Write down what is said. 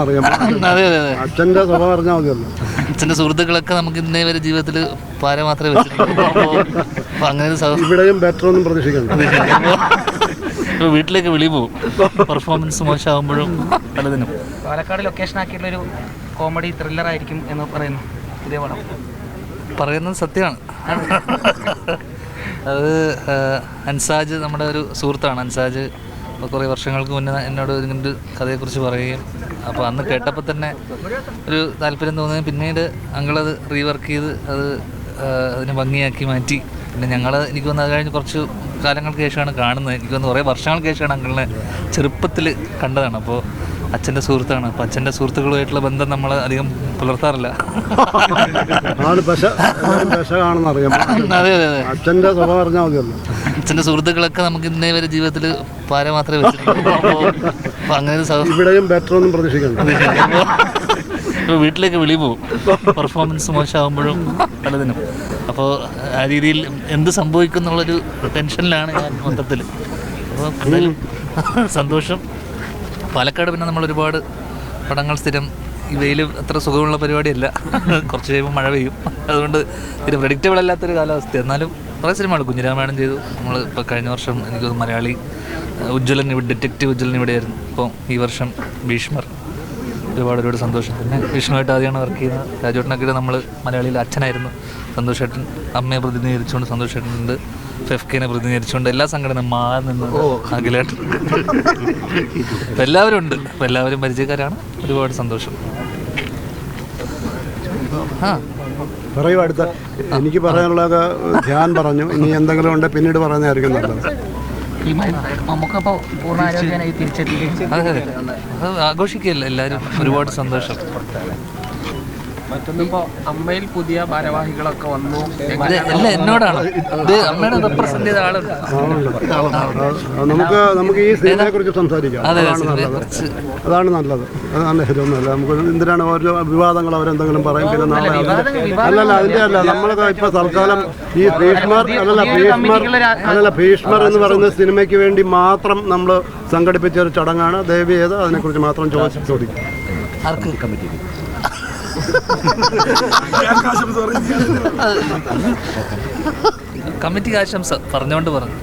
അറിയാം. അതെ അതെ അതെ. അച്ഛൻ്റെ സ്വഭാവം അറിഞ്ഞാൽ മതിയല്ലോ. അച്ഛൻ്റെ സുഹൃത്തുക്കളൊക്കെ നമുക്ക് ഇന്നേ വരെ ജീവിതത്തിൽ പാര മാത്രമേ വെച്ചിട്ടുള്ളൂ. അപ്പോൾ അങ്ങനെ ഒരു ഇവിടെയും ബെറ്റർ ഒന്നും പ്രതീക്ഷിക്കണ്ട. ഇപ്പോൾ വീട്ടിലേക്ക് വിളി പോകും പെർഫോമൻസ് മോശമാകുമ്പോഴും പലതിനും. പാലക്കാട് ലൊക്കേഷൻ ആക്കിയിട്ടുള്ളൊരു കോമഡി ത്രില്ലർ ആയിരിക്കും എന്ന് പറയുന്നു ഇതേ പടം. പറയുന്നത് സത്യമാണ്. അത് അൻസാജ് നമ്മുടെ ഒരു സുഹൃത്താണ്. അൻസാജ് കുറേ വർഷങ്ങൾക്ക് മുന്നേ എന്നോട് ഇതിൻ്റെ കഥയെക്കുറിച്ച് പറയുകയും അപ്പോൾ അന്ന് കേട്ടപ്പോൾ തന്നെ ഒരു താല്പര്യം തോന്നുകയും പിന്നീട് അങ്ങളത് റീവർക്ക് ചെയ്ത് അത് അതിനെ ഭംഗിയാക്കി മാറ്റി. പിന്നെ എനിക്ക് തോന്നുന്നു അത് കഴിഞ്ഞ് കുറച്ച് കാലങ്ങൾക്ക് ശേഷമാണ് കാണുന്നത്. എനിക്ക് തോന്നുന്നു കുറേ വർഷങ്ങൾക്ക് ശേഷമാണ് അങ്ങളിനെ ചെറുപ്പത്തിൽ കണ്ടതാണ്. അപ്പോൾ അച്ഛൻ്റെ സുഹൃത്താണ്. അപ്പോൾ അച്ഛൻ്റെ സുഹൃത്തുക്കളുമായിട്ടുള്ള ബന്ധം നമ്മൾ അധികം പുലർത്താറില്ല. അറിയാം. അതെ അതെ അതെ. അച്ഛൻ്റെ സ്വഭാവം അറിഞ്ഞാൽ മതിയല്ലോ. അച്ഛൻ്റെ സുഹൃത്തുക്കളൊക്കെ നമുക്ക് ഇന്നേ വരെ ജീവിതത്തിൽ പാര മാത്രമേ വെച്ചിട്ടുള്ളൂ. അപ്പോൾ അങ്ങനെ ഒരു ഇവിടെയും ബെറ്റർ ഒന്നും പ്രതീക്ഷിക്കണ്ട. ഇപ്പോൾ വീട്ടിലേക്ക് വിളി പോകും പെർഫോമൻസ് മോശമാകുമ്പോഴും പലതിനും. അപ്പോൾ ആ രീതിയിൽ എന്ത് സംഭവിക്കും എന്നുള്ളൊരു ടെൻഷനിലാണ് ഞാൻ മൊത്തത്തിൽ. അപ്പോൾ എന്തായാലും സന്തോഷം. പാലക്കാട് പിന്നെ നമ്മൾ ഒരുപാട് പടങ്ങൾ സ്ഥിരം ഈ വെയിൽ അത്ര സുഖമുള്ള പരിപാടിയല്ല. കുറച്ച് കഴിയുമ്പോൾ മഴ പെയ്യും. അതുകൊണ്ട് ഇത് പ്രഡിക്റ്റബിൾ അല്ലാത്തൊരു കാലാവസ്ഥ. എന്നാലും കുറേ സിനിമകൾ കുഞ്ഞിരാമായണം ചെയ്തു. നമ്മൾ ഇപ്പോൾ കഴിഞ്ഞ വർഷം എനിക്ക് മലയാളി ഉജ്ജ്വലൻ ഇവിടെ ഡിറ്റക്റ്റീവ് ഉജ്ജ്വലൻ ഇവിടെയായിരുന്നു. ഇപ്പോൾ ഈ വർഷം ഭീഷ്മർ. ഒരുപാട് സന്തോഷം. പിന്നെ വിഷ്ണുവായിട്ട് ആദ്യമാണ് വർക്ക് ചെയ്യുന്നത്. രാജോട്ടനൊക്കെ നമ്മൾ മലയാളിയിൽ അച്ഛനായിരുന്നു. സന്തോഷേട്ടൻ അമ്മയെ പ്രതിനിധീകരിച്ചുകൊണ്ട് സന്തോഷേട്ടനുണ്ട്. ഫെഫ്കേനെ പ്രതിനിധീകരിച്ചുകൊണ്ട് എല്ലാ സംഘടനയും നിന്ന് അഖിലേട്ടൻ. അപ്പം എല്ലാവരും ഉണ്ട്. അപ്പം എല്ലാവരും പരിചയക്കാരാണ്. ഒരുപാട് സന്തോഷം. പറയൂ. അടുത്ത എനിക്ക് പറയാനുള്ളതൊക്കെ ധ്യാൻ പറഞ്ഞു. ഇനി എന്തെങ്കിലും ഉണ്ട് പിന്നീട് പറയുന്നതായിരിക്കും നല്ലത്. നമുക്കപ്പോൾ പൂർണ്ണ ആരോഗ്യമായി തിരിച്ചെത്തി. അതെ അതെ. അത് ആഘോഷിക്കുകയല്ല എല്ലാവരും. ഒരുപാട് സന്തോഷം. മറ്റൊന്നിപ്പോൾ അമ്മയിൽ പുതിയ ഭാരവാഹികളൊക്കെ വന്നു. എല്ലാം എന്നോടാണ്. ഇത് അമ്മയുടെ റെപ്രസെന്റ് ചെയ്ത ആളുണ്ട്. നമുക്ക് ഈ സിനിമയെ കുറിച്ച് സംസാരിക്കാം. അതാണ് നല്ലത്. അതാണ് ശരിയൊന്നുമല്ല. നമുക്ക് എന്തിനാണ് ഓരോ വിവാദങ്ങൾ അവരെന്തെങ്കിലും പറയും. പിന്നെ നാളെ അല്ലല്ല അതിൻ്റെ അല്ല. നമ്മളൊക്കെ ഇപ്പോൾ തൽക്കാലം ഈ ഭീഷ്മർ എന്ന് പറയുന്ന സിനിമയ്ക്ക് വേണ്ടി മാത്രം നമ്മൾ സംഘടിപ്പിച്ച ഒരു ചടങ്ങാണ്. ദയവ് ചെയ്ത് അതിനെക്കുറിച്ച് മാത്രം ചോദിക്കും. കമ്മിറ്റിക്ക് ആശംസ പറഞ്ഞുകൊണ്ട് പറഞ്ഞു.